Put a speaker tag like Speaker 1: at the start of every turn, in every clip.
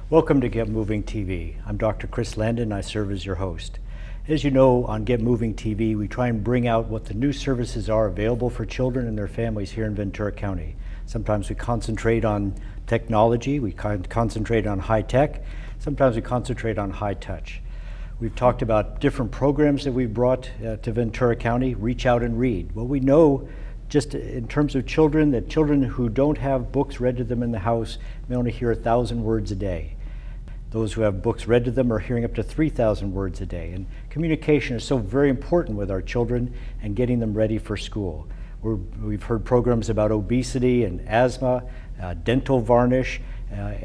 Speaker 1: Welcome to Get Moving TV. I'm Dr. Chris Landon. I serve as your host. As you know, on Get Moving TV, we try and bring out what the new services are available for children and their families here in Ventura County. Sometimes we concentrate on technology, we concentrate on high tech, sometimes we concentrate on high touch. We've talked about different programs that we've brought to Ventura County, Reach Out and Read. Well, we know just in terms of children, that children who don't have books read to them in the house may only hear 1,000 words a day. Those who have books read to them are hearing up to 3,000 words a day. And communication is so very important with our children and getting them ready for school. We've heard programs about obesity and asthma, dental varnish.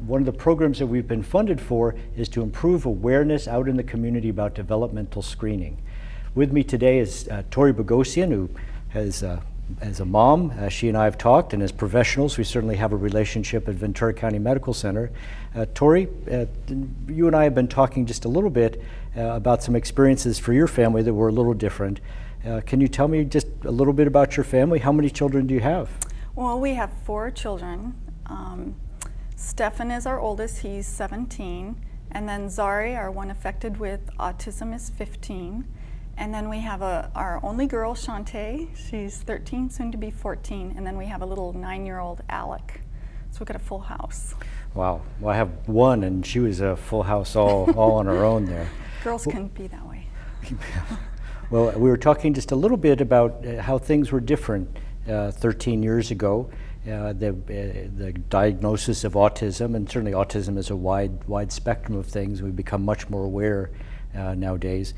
Speaker 1: One of the programs that we've been funded for is to improve awareness out in the community about developmental screening. With me today is Tori Bogosian, who has as a mom, she and I have talked, and as professionals, we certainly have a relationship at Ventura County Medical Center. Tori, you and I have been talking just a little bit about some experiences for your family that were a little different. Can you tell me just a little bit about your family? How many children do you have?
Speaker 2: Well, we have 4 children. Stefan is our oldest, he's 17. And then Zari, our one affected with autism, is 15. And then we have our only girl, Shantae. She's 13, soon to be 14. And then we have a little 9-year-old, Alec. So we've got a full house.
Speaker 1: Wow. Well, I have one, and she was a full house all on her own there.
Speaker 2: Girls can be that way.
Speaker 1: Well, we were talking just a little bit about how things were different 13 years ago. The diagnosis of autism, and certainly autism is a wide spectrum of things. We've become much more aware nowadays.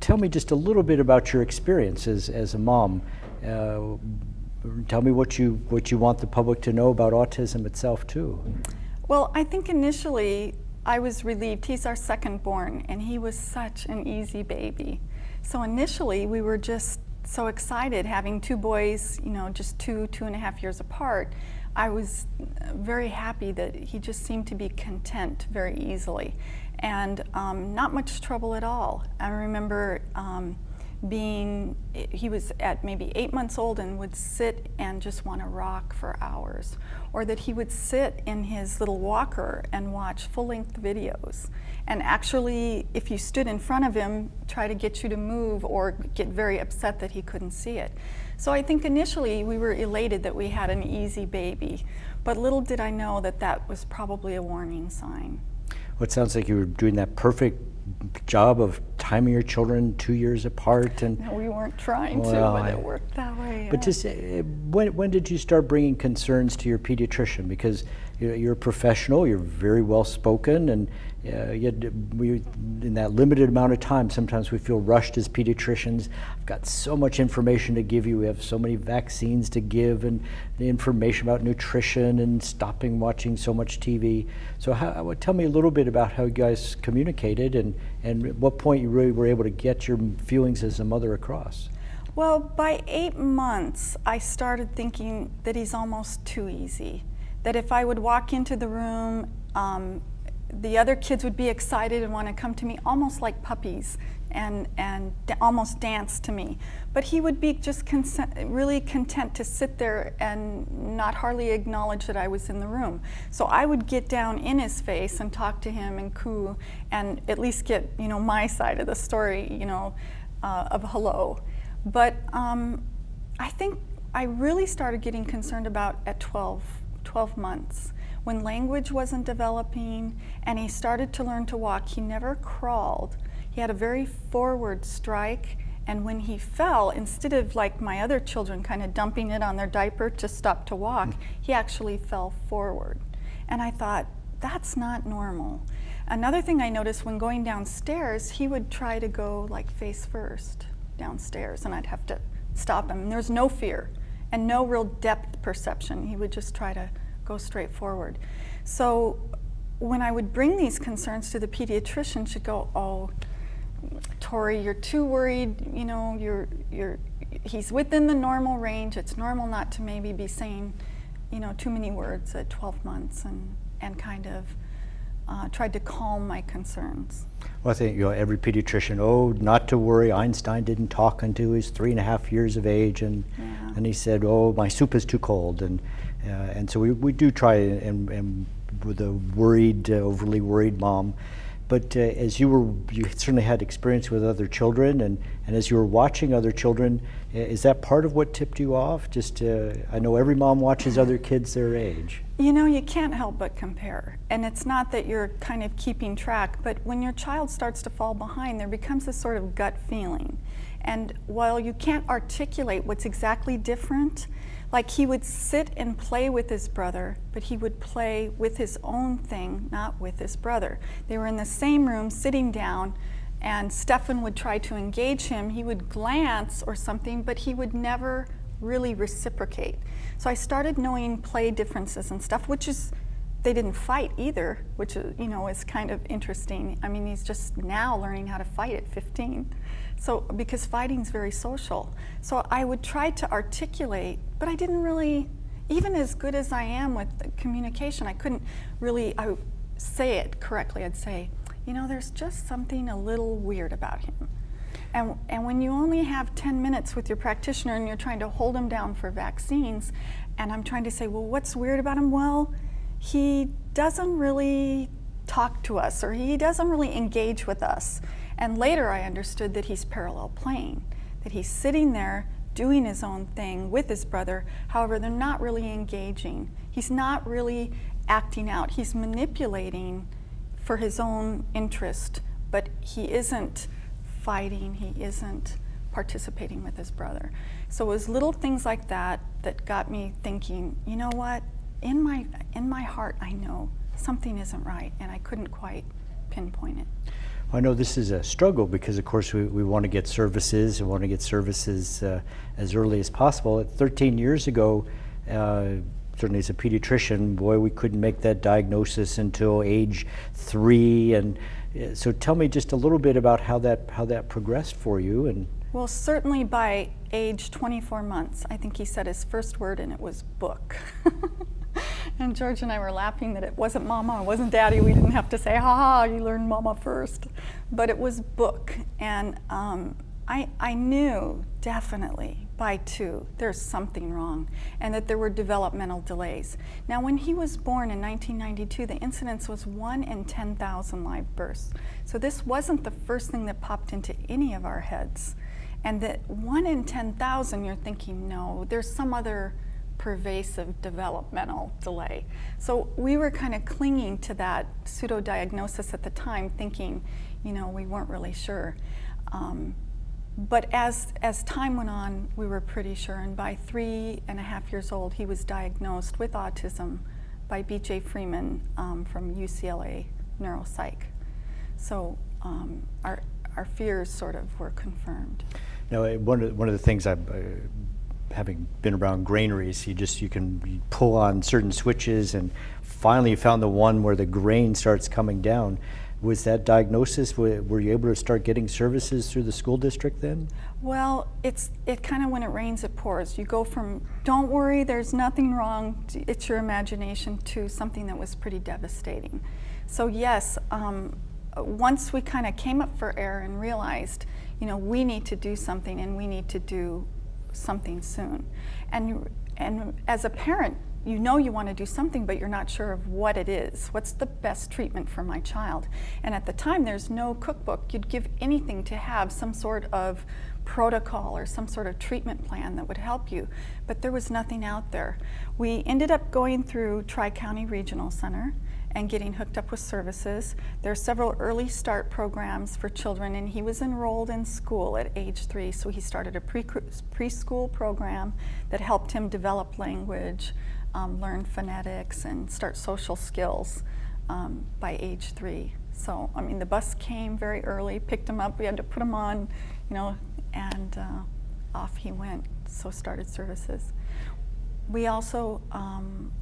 Speaker 1: Tell me just a little bit about your experience as a mom. Tell me what you want the public to know about autism itself too.
Speaker 2: Well, I think initially I was relieved. He's our second born, and he was such an easy baby. So initially we were just so excited having 2 boys, just 2.5 years apart. I was very happy that he just seemed to be content very easily, and not much trouble at all. I remember he was at maybe 8 months old and would sit and just want to rock for hours, or that he would sit in his little walker and watch full-length videos, and actually, if you stood in front of him, try to get you to move or get very upset that he couldn't see it. So I think initially we were elated that we had an easy baby, but little did I know that that was probably a warning sign.
Speaker 1: Well, it sounds like you were doing that perfect job of timing your children 2 years apart. And
Speaker 2: no, we weren't trying but it worked that way.
Speaker 1: But just when did you start bringing concerns to your pediatrician? Because you're a professional, you're very well spoken, and yet in that limited amount of time, sometimes we feel rushed as pediatricians. I've got so much information to give you. We have so many vaccines to give, and the information about nutrition, and stopping watching so much TV. So tell me a little bit about how you guys communicated, and at what point you really were able to get your feelings as a mother across.
Speaker 2: Well, by 8 months, I started thinking that he's almost too easy. That if I would walk into the room, the other kids would be excited and want to come to me almost like puppies and almost dance to me. But he would be just really content to sit there and not hardly acknowledge that I was in the room. So I would get down in his face and talk to him and coo and at least get my side of the story of hello. But I think I really started getting concerned about at 12 months, when language wasn't developing and he started to learn to walk. He never crawled. He had a very forward strike, and when he fell, instead of like my other children kind of dumping it on their diaper to stop to walk, he actually fell forward. And I thought, that's not normal. Another thing I noticed, when going downstairs, he would try to go like face first downstairs, and I'd have to stop him. And there's no fear and no real depth perception. He would just try to go straight forward. So when I would bring these concerns to the pediatrician, she'd go, "Oh, Tori, you're too worried. He's within the normal range. It's normal not to maybe be saying, too many words at 12 months," and kind of tried to calm my concerns.
Speaker 1: Well, I think every pediatrician, not to worry, Einstein didn't talk until he was 3.5 years of age, and he said, "Oh, my soup is too cold," and so we do try and the worried, overly worried mom. But as you certainly had experience with other children, and as you were watching other children, is that part of what tipped you off? Just, I know every mom watches other kids their age.
Speaker 2: You know, you can't help but compare. And it's not that you're kind of keeping track, but when your child starts to fall behind, there becomes this sort of gut feeling. And while you can't articulate what's exactly different, like he would sit and play with his brother, but he would play with his own thing, not with his brother. They were in the same room, sitting down, and Stefan would try to engage him. He would glance or something, but he would never really reciprocate. So I started knowing play differences and stuff, which is, they didn't fight either, which is, you know, is kind of interesting. I mean, he's just now learning how to fight at 15. So, because fighting's very social. So I would try to articulate, but I didn't really, even as good as I am with communication, I couldn't really say it correctly. I'd say, you know, there's just something a little weird about him. And when you only have 10 minutes with your practitioner and you're trying to hold him down for vaccines, and I'm trying to say, well, what's weird about him? Well, he doesn't really talk to us, or he doesn't really engage with us. And later I understood that he's parallel playing, that he's sitting there doing his own thing with his brother. However, they're not really engaging. He's not really acting out. He's manipulating for his own interest, but he isn't fighting, he isn't participating with his brother. So it was little things like that that got me thinking, you know what, in my heart I know something isn't right, and I couldn't quite pinpoint it.
Speaker 1: I know this is a struggle because, of course, we want to get services and want to get services as early as possible. 13 years ago, certainly as a pediatrician, boy, we couldn't make that diagnosis until age 3. And so tell me just a little bit about how that progressed for you. And
Speaker 2: well, certainly by age 24 months, I think he said his first word, and it was book. And George and I were laughing that it wasn't mama, it wasn't daddy. We didn't have to say, ha ha, you learned mama first. But it was book. And I knew definitely by 2 there's something wrong, and that there were developmental delays. Now, when he was born in 1992, the incidence was 1 in 10,000 live births. So this wasn't the first thing that popped into any of our heads. And that 1 in 10,000, you're thinking, no, there's some other pervasive developmental delay. So we were kind of clinging to that pseudo-diagnosis at the time, thinking, you know, we weren't really sure. But as time went on, we were pretty sure, and by 3.5 years old, he was diagnosed with autism by B.J. Freeman from UCLA Neuropsych. So our fears sort of were confirmed.
Speaker 1: now, one of the things having been around granaries, you can pull on certain switches, and finally you found the one where the grain starts coming down. Was that diagnosis, were you able to start getting services through the school district then?
Speaker 2: Well, it kind of, when it rains, it pours. You go from, don't worry, there's nothing wrong, it's your imagination, to something that was pretty devastating. So yes, once we kind of came up for air and realized, you know, we need to do something, and we need to do something soon. And as a parent, you know you want to do something, but you're not sure of what it is. What's the best treatment for my child? And at the time, there's no cookbook. You'd give anything to have some sort of protocol or some sort of treatment plan that would help you, but there was nothing out there. We ended up going through Tri-County Regional Center and getting hooked up with services. There are several early start programs for children, and he was enrolled in school at age 3, so he started a preschool program that helped him develop language, learn phonetics, and start social skills by age 3. So, I mean, the bus came very early, picked him up, we had to put him on, you know, and off he went, so started services. We also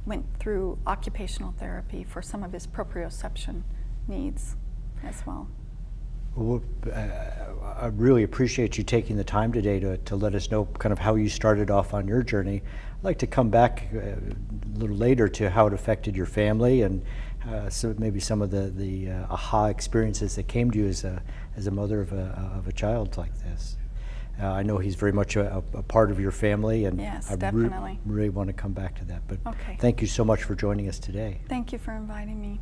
Speaker 2: went through occupational therapy for some of his proprioception needs as well.
Speaker 1: Well, I really appreciate you taking the time today to let us know kind of how you started off on your journey. I'd like to come back a little later to how it affected your family, and so maybe some of the aha experiences that came to you as a mother of a child like this. I know he's very much a part of your family, and
Speaker 2: Yes,
Speaker 1: I
Speaker 2: definitely.
Speaker 1: really want to come back to that. But
Speaker 2: Okay.
Speaker 1: thank you so much for joining us today.
Speaker 2: Thank you for inviting me.